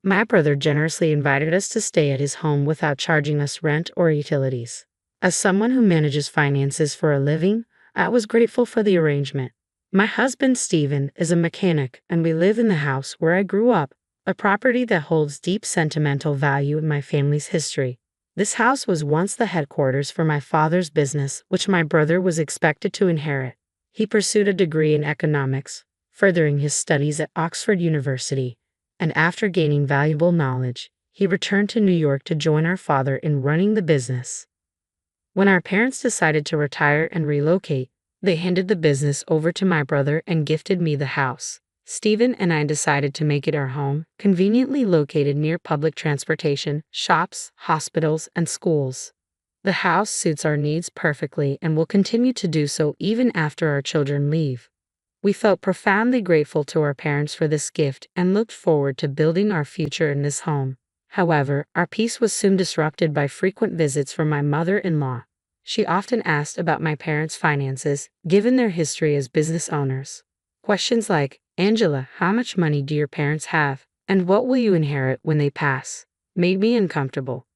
My brother generously invited us to stay at his home without charging us rent or utilities. As someone who manages finances for a living, I was grateful for the arrangement. My husband, Stephen, is a mechanic, and we live in the house where I grew up, a property that holds deep sentimental value in my family's history. This house was once the headquarters for my father's business, which my brother was expected to inherit. He pursued a degree in economics, furthering his studies at Oxford University, and after gaining valuable knowledge, he returned to New York to join our father in running the business. When our parents decided to retire and relocate, they handed the business over to my brother and gifted me the house. Stephen and I decided to make it our home, conveniently located near public transportation, shops, hospitals, and schools. The house suits our needs perfectly and will continue to do so even after our children leave. We felt profoundly grateful to our parents for this gift and looked forward to building our future in this home. However, our peace was soon disrupted by frequent visits from my mother-in-law. She often asked about my parents' finances, given their history as business owners. Questions like, "Angela, how much money do your parents have, and what will you inherit when they pass?" made me uncomfortable.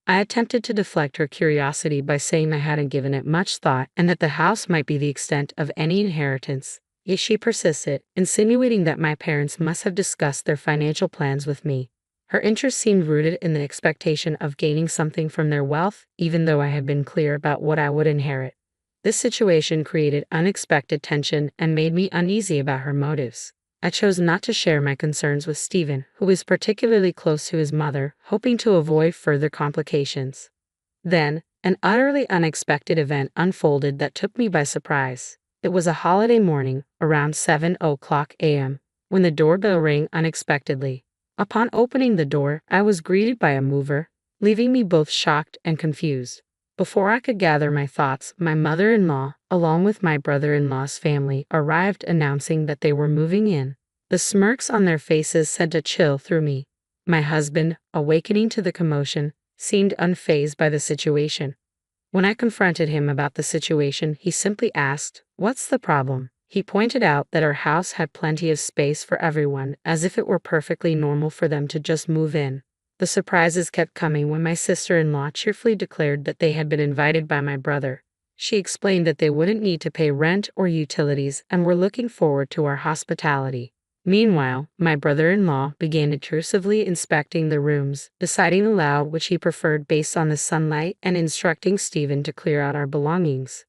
I attempted to deflect her curiosity by saying I hadn't given it much thought and that the house might be the extent of any inheritance. Yet she persisted, insinuating that my parents must have discussed their financial plans with me. Her interest seemed rooted in the expectation of gaining something from their wealth, even though I had been clear about what I would inherit. This situation created unexpected tension and made me uneasy about her motives. I chose not to share my concerns with Stephen, who was particularly close to his mother, hoping to avoid further complications. Then, an utterly unexpected event unfolded that took me by surprise. It was a holiday morning, around 7:00 a.m., when the doorbell rang unexpectedly. Upon opening the door, I was greeted by a mover, leaving me both shocked and confused. Before I could gather my thoughts, my mother-in-law, along with my brother-in-law's family, arrived announcing that they were moving in. The smirks on their faces sent a chill through me. My husband, awakening to the commotion, seemed unfazed by the situation. When I confronted him about the situation, he simply asked, "What's the problem?" He pointed out that our house had plenty of space for everyone, as if it were perfectly normal for them to just move in. The surprises kept coming when my sister-in-law cheerfully declared that they had been invited by my brother. She explained that they wouldn't need to pay rent or utilities and were looking forward to our hospitality. Meanwhile, my brother-in-law began intrusively inspecting the rooms, deciding aloud which he preferred based on the sunlight and instructing Stephen to clear out our belongings.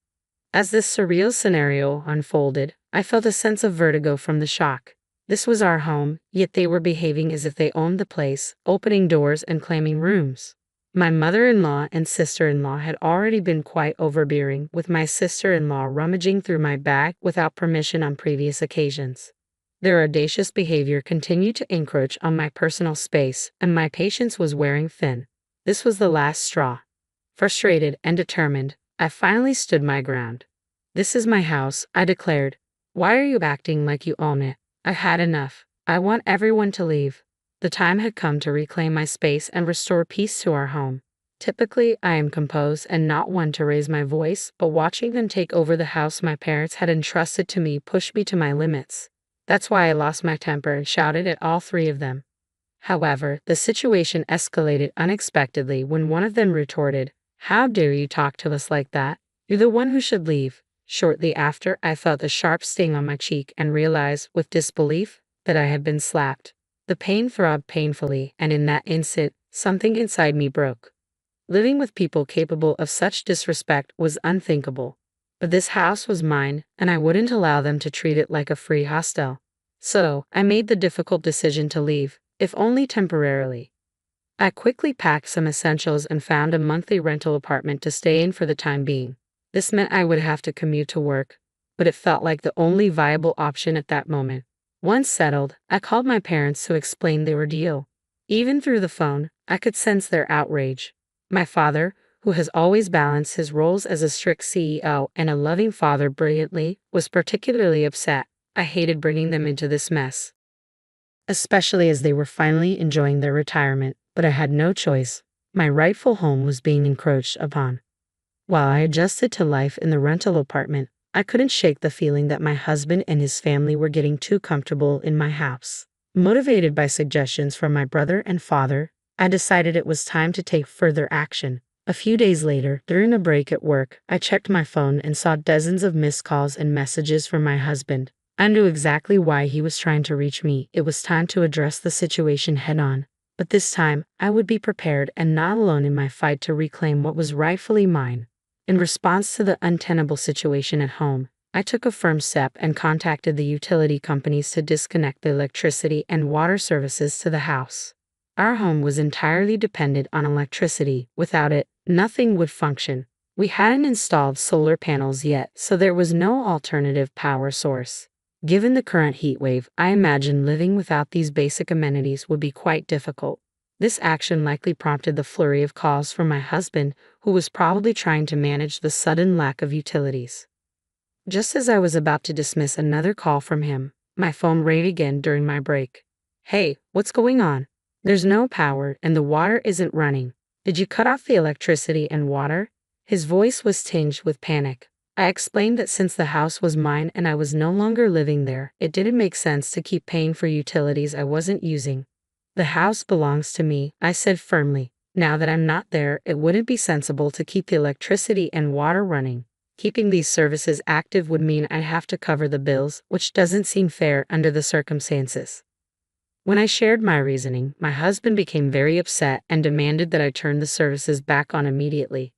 As this surreal scenario unfolded, I felt a sense of vertigo from the shock. This was our home, yet they were behaving as if they owned the place, opening doors and claiming rooms. My mother-in-law and sister-in-law had already been quite overbearing, with my sister-in-law rummaging through my bag without permission on previous occasions. Their audacious behavior continued to encroach on my personal space, and my patience was wearing thin. This was the last straw. Frustrated and determined, I finally stood my ground. "This is my house," I declared. "Why are you acting like you own it? I've had enough. I want everyone to leave." The time had come to reclaim my space and restore peace to our home. Typically, I am composed and not one to raise my voice, but watching them take over the house my parents had entrusted to me pushed me to my limits. That's why I lost my temper and shouted at all three of them. However, the situation escalated unexpectedly when one of them retorted, "How dare you talk to us like that? You're the one who should leave." Shortly after, I felt a sharp sting on my cheek and realized, with disbelief, that I had been slapped. The pain throbbed painfully, and in that instant, something inside me broke. Living with people capable of such disrespect was unthinkable. But this house was mine, and I wouldn't allow them to treat it like a free hostel. So, I made the difficult decision to leave, if only temporarily. I quickly packed some essentials and found a monthly rental apartment to stay in for the time being. This meant I would have to commute to work, but it felt like the only viable option at that moment. Once settled, I called my parents to explain their ordeal. Even through the phone, I could sense their outrage. My father, who has always balanced his roles as a strict CEO and a loving father brilliantly, was particularly upset. I hated bringing them into this mess, especially as they were finally enjoying their retirement, but I had no choice. My rightful home was being encroached upon. While I adjusted to life in the rental apartment, I couldn't shake the feeling that my husband and his family were getting too comfortable in my house. Motivated by suggestions from my brother and father, I decided it was time to take further action. A few days later, during a break at work, I checked my phone and saw dozens of missed calls and messages from my husband. I knew exactly why he was trying to reach me. It was time to address the situation head-on. But this time, I would be prepared and not alone in my fight to reclaim what was rightfully mine. In response to the untenable situation at home, I took a firm step and contacted the utility companies to disconnect the electricity and water services to the house. Our home was entirely dependent on electricity. Without it, nothing would function. We hadn't installed solar panels yet, so there was no alternative power source. Given the current heat wave, I imagined living without these basic amenities would be quite difficult. This action likely prompted the flurry of calls from my husband, who was probably trying to manage the sudden lack of utilities. Just as I was about to dismiss another call from him, my phone rang again during my break. "Hey, what's going on? There's no power and the water isn't running. Did you cut off the electricity and water?" His voice was tinged with panic. I explained that since the house was mine and I was no longer living there, it didn't make sense to keep paying for utilities I wasn't using. "The house belongs to me," I said firmly. "Now that I'm not there, it wouldn't be sensible to keep the electricity and water running. Keeping these services active would mean I'd have to cover the bills, which doesn't seem fair under the circumstances." When I shared my reasoning, my husband became very upset and demanded that I turn the services back on immediately.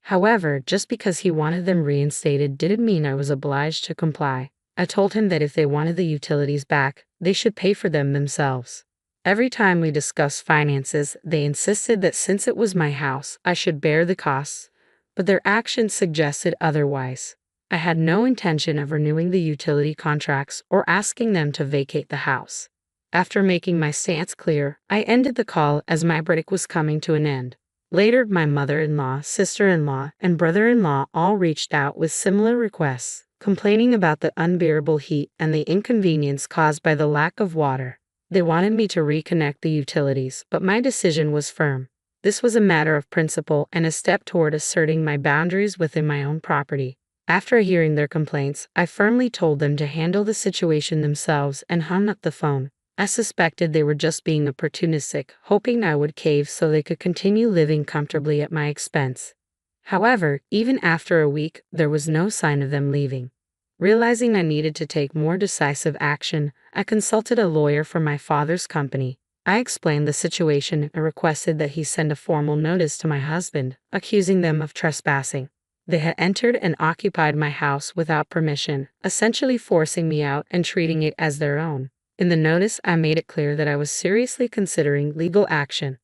However, just because he wanted them reinstated didn't mean I was obliged to comply. I told him that if they wanted the utilities back, they should pay for them themselves. Every time we discussed finances, they insisted that since it was my house, I should bear the costs, but their actions suggested otherwise. I had no intention of renewing the utility contracts or asking them to vacate the house. After making my stance clear, I ended the call as my break was coming to an end. Later, my mother-in-law, sister-in-law, and brother-in-law all reached out with similar requests, complaining about the unbearable heat and the inconvenience caused by the lack of water. They wanted me to reconnect the utilities, but my decision was firm. This was a matter of principle and a step toward asserting my boundaries within my own property. After hearing their complaints, I firmly told them to handle the situation themselves and hung up the phone. I suspected they were just being opportunistic, hoping I would cave so they could continue living comfortably at my expense. However, even after a week, there was no sign of them leaving. Realizing I needed to take more decisive action, I consulted a lawyer from my father's company. I explained the situation and requested that he send a formal notice to my husband, accusing them of trespassing. They had entered and occupied my house without permission, essentially forcing me out and treating it as their own. In the notice, I made it clear that I was seriously considering legal action.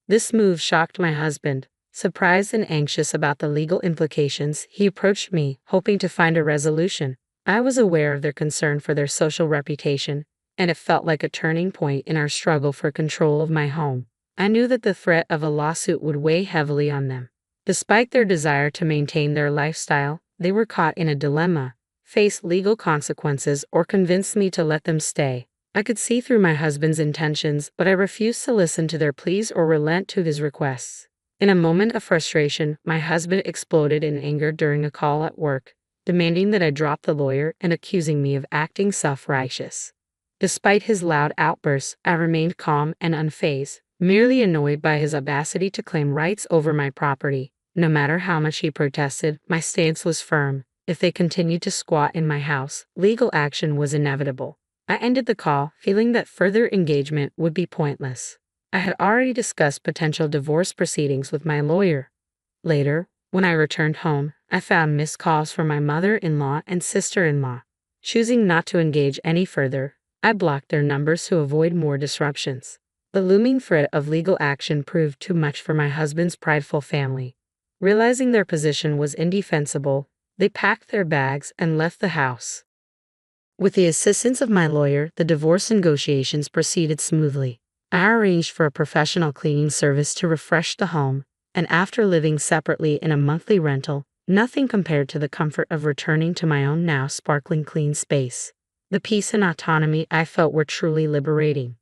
This move shocked my husband. Surprised and anxious about the legal implications, he approached me, hoping to find a resolution. I was aware of their concern for their social reputation, and it felt like a turning point in our struggle for control of my home. I knew that the threat of a lawsuit would weigh heavily on them. Despite their desire to maintain their lifestyle, they were caught in a dilemma: face legal consequences or convince me to let them stay. I could see through my husband's intentions, but I refused to listen to their pleas or relent to his requests. In a moment of frustration, my husband exploded in anger during a call at work, demanding that I drop the lawyer and accusing me of acting self-righteous. Despite his loud outbursts, I remained calm and unfazed, merely annoyed by his audacity to claim rights over my property. No matter how much he protested, my stance was firm. If they continued to squat in my house, legal action was inevitable. I ended the call, feeling that further engagement would be pointless. I had already discussed potential divorce proceedings with my lawyer. Later, when I returned home, I found missed calls from my mother-in-law and sister-in-law. Choosing not to engage any further, I blocked their numbers to avoid more disruptions. The looming threat of legal action proved too much for my husband's prideful family. Realizing their position was indefensible, they packed their bags and left the house. With the assistance of my lawyer, the divorce negotiations proceeded smoothly. I arranged for a professional cleaning service to refresh the home, and after living separately in a monthly rental, nothing compared to the comfort of returning to my own now sparkling clean space. The peace and autonomy I felt were truly liberating.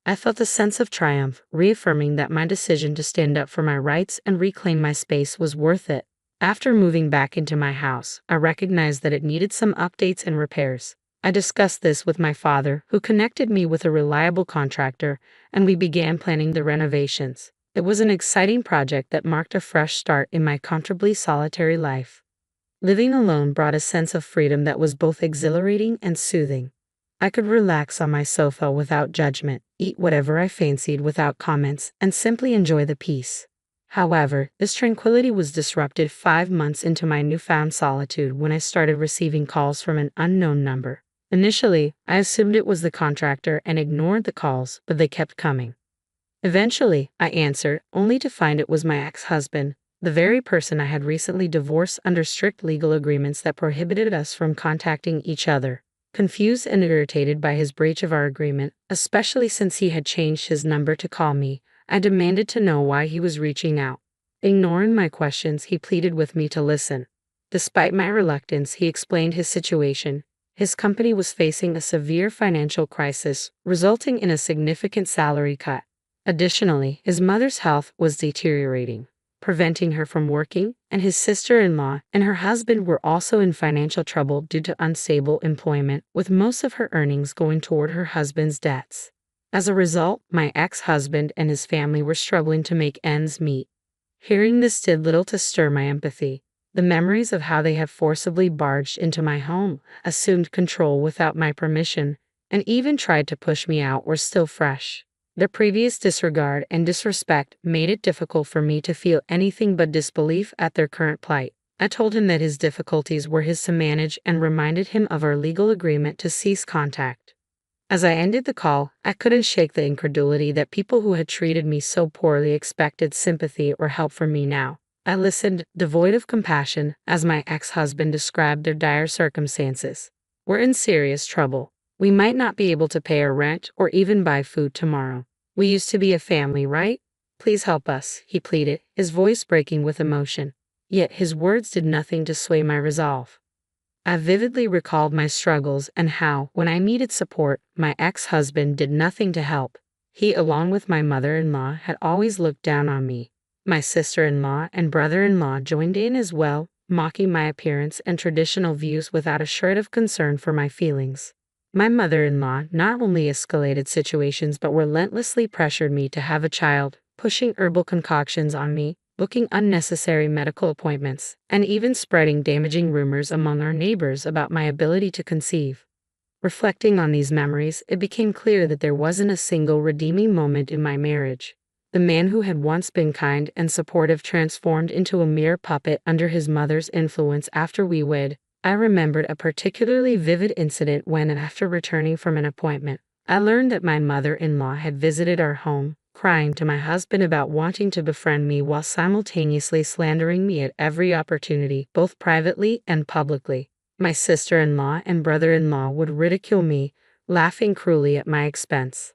I felt a sense of triumph, reaffirming that my decision to stand up for my rights and reclaim my space was worth it. After moving back into my house, I recognized that it needed some updates and repairs. I discussed this with my father, who connected me with a reliable contractor, and we began planning the renovations. It was an exciting project that marked a fresh start in my comfortably solitary life. Living alone brought a sense of freedom that was both exhilarating and soothing. I could relax on my sofa without judgment, eat whatever I fancied without comments, and simply enjoy the peace. However, this tranquility was disrupted 5 months into my newfound solitude when I started receiving calls from an unknown number. Initially, I assumed it was the contractor and ignored the calls, but they kept coming. Eventually, I answered, only to find it was my ex-husband, the very person I had recently divorced under strict legal agreements that prohibited us from contacting each other. Confused and irritated by his breach of our agreement, especially since he had changed his number to call me, I demanded to know why he was reaching out. Ignoring my questions, he pleaded with me to listen. Despite my reluctance, he explained his situation. His company was facing a severe financial crisis, resulting in a significant salary cut. Additionally, his mother's health was deteriorating, preventing her from working, and his sister-in-law and her husband were also in financial trouble due to unstable employment, with most of her earnings going toward her husband's debts. As a result, my ex-husband and his family were struggling to make ends meet. Hearing this did little to stir my empathy. The memories of how they had forcibly barged into my home, assumed control without my permission, and even tried to push me out were still fresh. Their previous disregard and disrespect made it difficult for me to feel anything but disbelief at their current plight. I told him that his difficulties were his to manage and reminded him of our legal agreement to cease contact. As I ended the call, I couldn't shake the incredulity that people who had treated me so poorly expected sympathy or help from me now. I listened, devoid of compassion, as my ex-husband described their dire circumstances. We're in serious trouble. We might not be able to pay our rent or even buy food tomorrow. We used to be a family, right? Please help us, he pleaded, his voice breaking with emotion. Yet his words did nothing to sway my resolve. I vividly recalled my struggles and how, when I needed support, my ex-husband did nothing to help. He, along with my mother-in-law, had always looked down on me. My sister-in-law and brother-in-law joined in as well, mocking my appearance and traditional views without a shred of concern for my feelings. My mother-in-law not only escalated situations but relentlessly pressured me to have a child, pushing herbal concoctions on me, booking unnecessary medical appointments, and even spreading damaging rumors among our neighbors about my ability to conceive. Reflecting on these memories, it became clear that there wasn't a single redeeming moment in my marriage. The man who had once been kind and supportive transformed into a mere puppet under his mother's influence after we wed. I remembered a particularly vivid incident when, after returning from an appointment, I learned that my mother-in-law had visited our home, crying to my husband about wanting to befriend me while simultaneously slandering me at every opportunity, both privately and publicly. My sister-in-law and brother-in-law would ridicule me, laughing cruelly at my expense.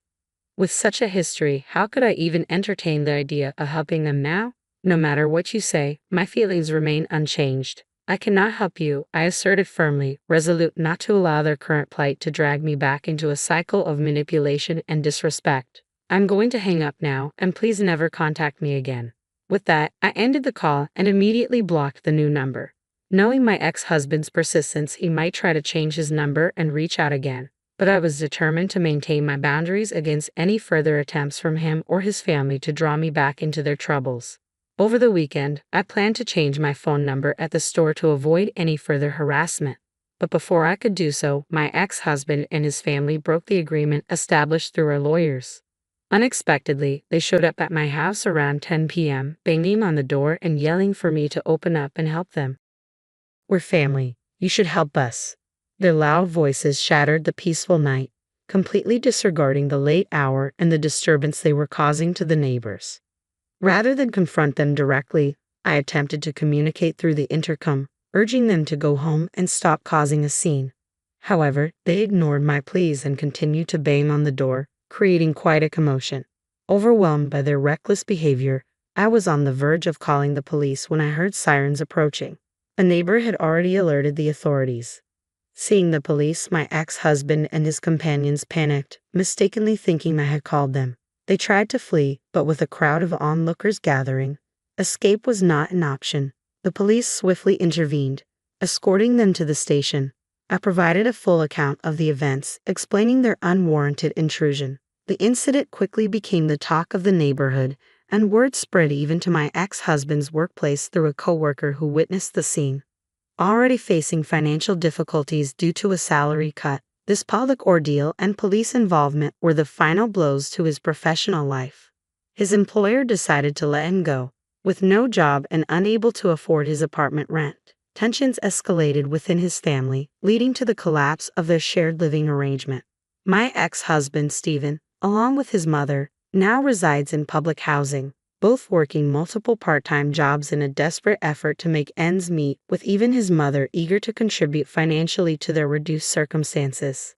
With such a history, how could I even entertain the idea of helping them now? No matter what you say, my feelings remain unchanged. I cannot help you, I asserted firmly, resolute not to allow their current plight to drag me back into a cycle of manipulation and disrespect. I'm going to hang up now, and please never contact me again. With that, I ended the call and immediately blocked the new number. Knowing my ex-husband's persistence, he might try to change his number and reach out again. But I was determined to maintain my boundaries against any further attempts from him or his family to draw me back into their troubles. Over the weekend, I planned to change my phone number at the store to avoid any further harassment. But before I could do so, my ex-husband and his family broke the agreement established through our lawyers. Unexpectedly, they showed up at my house around 10 p.m., banging on the door and yelling for me to open up and help them. We're family. You should help us. Their loud voices shattered the peaceful night, completely disregarding the late hour and the disturbance they were causing to the neighbors. Rather than confront them directly, I attempted to communicate through the intercom, urging them to go home and stop causing a scene. However, they ignored my pleas and continued to bang on the door, creating quite a commotion. Overwhelmed by their reckless behavior, I was on the verge of calling the police when I heard sirens approaching. A neighbor had already alerted the authorities. Seeing the police, my ex-husband and his companions panicked, mistakenly thinking I had called them. They tried to flee, but with a crowd of onlookers gathering, escape was not an option. The police swiftly intervened, escorting them to the station. I provided a full account of the events, explaining their unwarranted intrusion. The incident quickly became the talk of the neighborhood, and word spread even to my ex-husband's workplace through a coworker who witnessed the scene. Already facing financial difficulties due to a salary cut, this public ordeal and police involvement were the final blows to his professional life. His employer decided to let him go, with no job and unable to afford his apartment rent. Tensions escalated within his family, leading to the collapse of their shared living arrangement. My ex-husband, Stephen, along with his mother, now resides in public housing, both working multiple part-time jobs in a desperate effort to make ends meet, with even his mother eager to contribute financially to their reduced circumstances.